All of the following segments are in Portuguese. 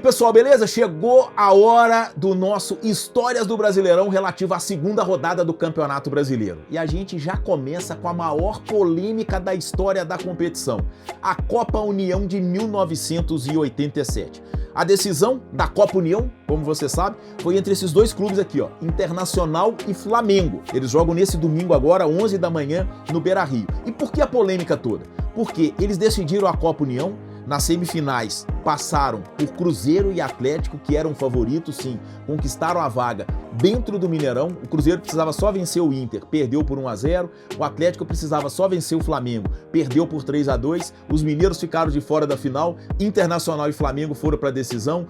pessoal, beleza? Chegou a hora do nosso Histórias do Brasileirão relativa à segunda rodada do Campeonato Brasileiro. E a gente já começa com a maior polêmica da história da competição, a Copa União de 1987. A decisão da Copa União, como você sabe, foi entre esses dois clubes aqui, ó, Internacional e Flamengo. Eles jogam nesse domingo agora, 11 da manhã, no Beira-Rio. E por que a polêmica toda? Porque eles decidiram a Copa União. Nas semifinais passaram por Cruzeiro e Atlético, que eram favoritos, sim, conquistaram a vaga dentro do Mineirão. O Cruzeiro precisava só vencer o Inter, perdeu por 1-0. O Atlético precisava só vencer o Flamengo, perdeu por 3-2. Os mineiros ficaram de fora da final. Internacional e Flamengo foram para a decisão.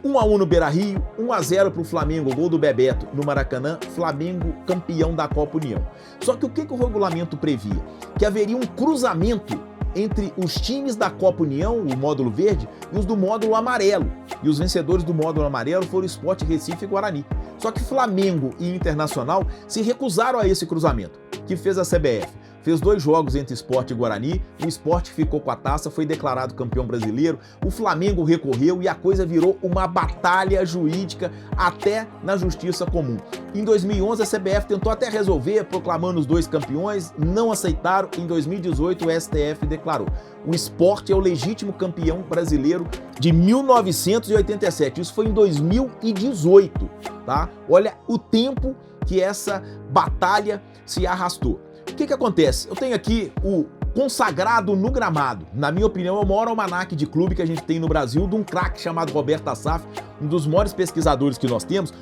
1-1 no Beira-Rio, 1-0 para o Flamengo, gol do Bebeto no Maracanã, Flamengo campeão da Copa União. Só que o que o regulamento previa? Que haveria um cruzamento entre os times da Copa União, o módulo verde, e os do módulo amarelo. E os vencedores do módulo amarelo foram o Sport Recife e Guarani. Só que Flamengo e Internacional se recusaram a esse cruzamento, que fez a CBF. Fez 2 jogos entre Sport e Guarani, o Sport ficou com a taça, foi declarado campeão brasileiro, o Flamengo recorreu e a coisa virou uma batalha jurídica até na justiça comum. Em 2011 a CBF tentou até resolver, proclamando os 2 campeões, não aceitaram. Em 2018 o STF declarou: o Sport é o legítimo campeão brasileiro de 1987. Isso foi em 2018, tá? Olha o tempo que essa batalha se arrastou. O que acontece? Eu tenho aqui o consagrado no gramado. Na minha opinião, é o maior almanaque de clube que a gente tem no Brasil, de um craque chamado Roberto Assaf, um dos maiores pesquisadores que nós temos.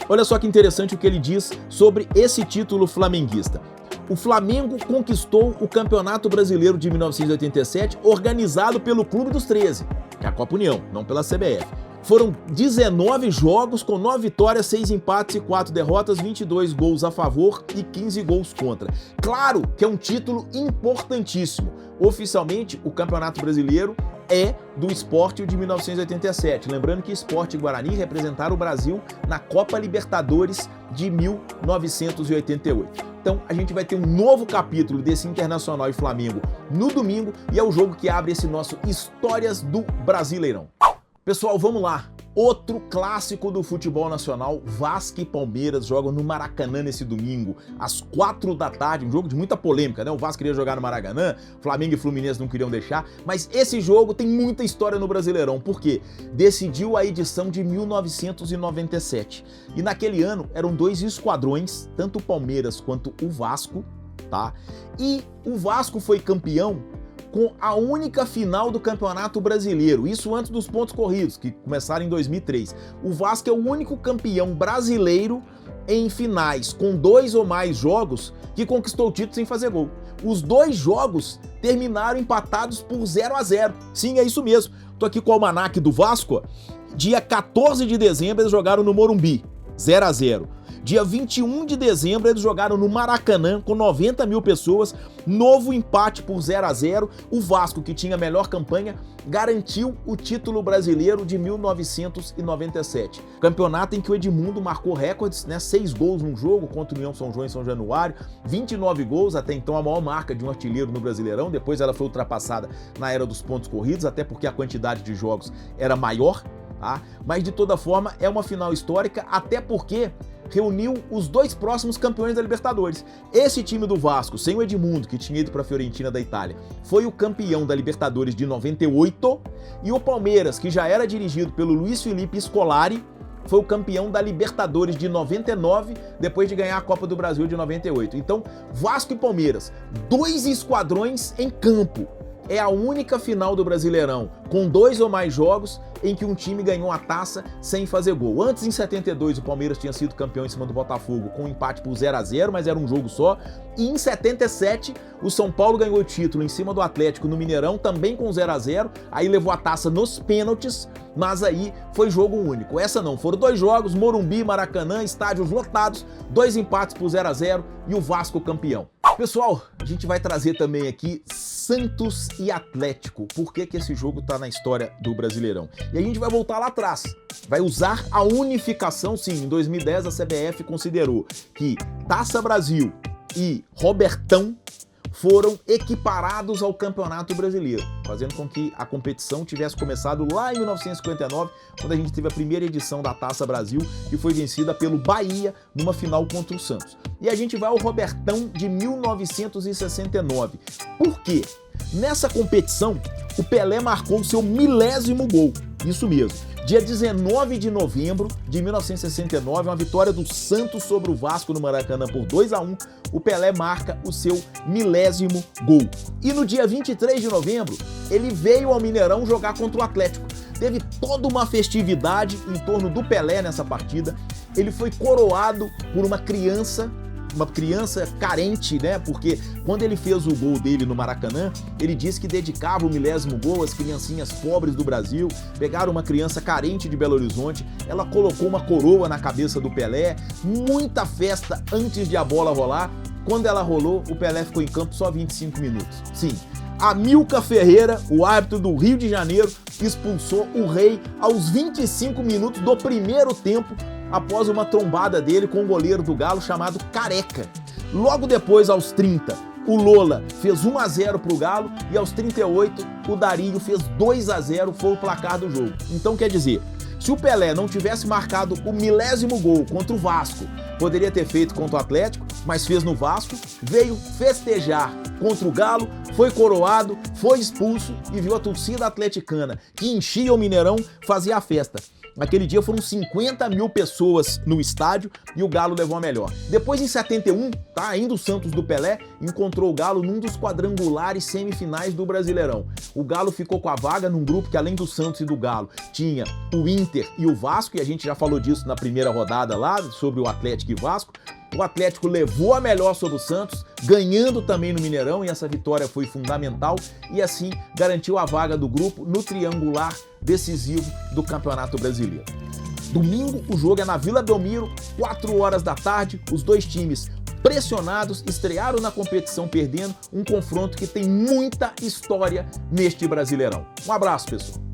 Olha só que interessante o que ele diz sobre esse título flamenguista. O Flamengo conquistou o Campeonato Brasileiro de 1987, organizado pelo Clube dos 13, que é a Copa União, não pela CBF. Foram 19 jogos com 9 vitórias, 6 empates e 4 derrotas, 22 gols a favor e 15 gols contra. Claro que é um título importantíssimo. Oficialmente, o Campeonato Brasileiro é do Sport de 1987. Lembrando que Sport e Guarani representaram o Brasil na Copa Libertadores de 1988. Então a gente vai ter um novo capítulo desse Internacional e Flamengo no domingo e é o jogo que abre esse nosso Histórias do Brasileirão. Pessoal, vamos lá. Outro clássico do futebol nacional, Vasco e Palmeiras jogam no Maracanã nesse domingo, às 4 da tarde, um jogo de muita polêmica, né? O Vasco queria jogar no Maracanã, Flamengo e Fluminense não queriam deixar, mas esse jogo tem muita história no Brasileirão, porque decidiu a edição de 1997. E naquele ano eram 2 esquadrões, tanto o Palmeiras quanto o Vasco, tá? E o Vasco foi campeão com a única final do Campeonato Brasileiro, isso antes dos pontos corridos, que começaram em 2003. O Vasco é o único campeão brasileiro em finais, com 2 ou mais jogos, que conquistou o título sem fazer gol. Os 2 jogos terminaram empatados por 0-0. Sim, é isso mesmo. Tô aqui com o almanaque do Vasco, ó. Dia 14 de dezembro eles jogaram no Morumbi, 0-0. Dia 21 de dezembro eles jogaram no Maracanã com 90 mil pessoas, novo empate por 0-0. O Vasco, que tinha a melhor campanha, garantiu o título brasileiro de 1997. Campeonato em que o Edmundo marcou recordes, né? 6 gols num jogo contra o União São João em São Januário, 29 gols, até então a maior marca de um artilheiro no Brasileirão. Depois ela foi ultrapassada na era dos pontos corridos, até porque a quantidade de jogos era maior, tá? Mas de toda forma é uma final histórica, até porque reuniu os 2 próximos campeões da Libertadores. Esse time do Vasco, sem o Edmundo, que tinha ido para a Fiorentina da Itália, foi o campeão da Libertadores de 98, e o Palmeiras, que já era dirigido pelo Luiz Felipe Scolari, foi o campeão da Libertadores de 99, depois de ganhar a Copa do Brasil de 98. Então, Vasco e Palmeiras, 2 esquadrões em campo. É a única final do Brasileirão com 2 ou mais jogos em que um time ganhou a taça sem fazer gol. Antes, em 72, o Palmeiras tinha sido campeão em cima do Botafogo com um empate por 0-0, mas era um jogo só. E em 77, o São Paulo ganhou o título em cima do Atlético no Mineirão, também com 0-0. Aí levou a taça nos pênaltis, mas aí foi jogo único. Essa não, foram 2 jogos, Morumbi, Maracanã, estádios lotados, 2 empates por 0-0 e o Vasco campeão. Pessoal, a gente vai trazer também aqui Santos e Atlético. Por que esse jogo tá na história do Brasileirão? E a gente vai voltar lá atrás. Vai usar a unificação, sim. Em 2010 a CBF considerou que Taça Brasil e Robertão foram equiparados ao Campeonato Brasileiro, fazendo com que a competição tivesse começado lá em 1959, quando a gente teve a primeira edição da Taça Brasil, que foi vencida pelo Bahia numa final contra o Santos. E a gente vai ao Robertão de 1969. Por quê? Nessa competição, o Pelé marcou o seu 1000º gol, isso mesmo. Dia 19 de novembro de 1969, uma vitória do Santos sobre o Vasco no Maracanã por 2-1, o Pelé marca o seu 1000º gol. E no dia 23 de novembro, ele veio ao Mineirão jogar contra o Atlético. Teve toda uma festividade em torno do Pelé nessa partida. Ele foi coroado por uma criança carente, né? Porque quando ele fez o gol dele no Maracanã, ele disse que dedicava o 1000º gol às criancinhas pobres do Brasil. Pegaram uma criança carente de Belo Horizonte, ela colocou uma coroa na cabeça do Pelé, muita festa antes de a bola rolar. Quando ela rolou, o Pelé ficou em campo só 25 minutos. Sim, Amilcar Ferreira, o árbitro do Rio de Janeiro, expulsou o Rei aos 25 minutos do primeiro tempo, após uma trombada dele com o goleiro do Galo chamado Careca. Logo depois, aos 30, o Lola fez 1-0 para o Galo e aos 38, o Darinho fez 2-0, foi o placar do jogo. Então quer dizer, se o Pelé não tivesse marcado o 1000º gol contra o Vasco, poderia ter feito contra o Atlético, mas fez no Vasco, veio festejar contra o Galo, foi coroado, foi expulso e viu a torcida atleticana, que enchia o Mineirão, fazer a festa. Naquele dia foram 50.000 pessoas no estádio e o Galo levou a melhor. Depois, em 71, ainda o Santos do Pelé encontrou o Galo num dos quadrangulares semifinais do Brasileirão. O Galo ficou com a vaga num grupo que, além do Santos e do Galo, tinha o Inter e o Vasco, e a gente já falou disso na primeira rodada lá, sobre o Atlético e Vasco. O Atlético levou a melhor sobre o Santos, ganhando também no Mineirão, e essa vitória foi fundamental e assim garantiu a vaga do grupo no triangular decisivo do Campeonato Brasileiro. Domingo o jogo é na Vila Belmiro, 4 horas da tarde, os dois times pressionados estrearam na competição perdendo um confronto que tem muita história neste Brasileirão. Um abraço, pessoal.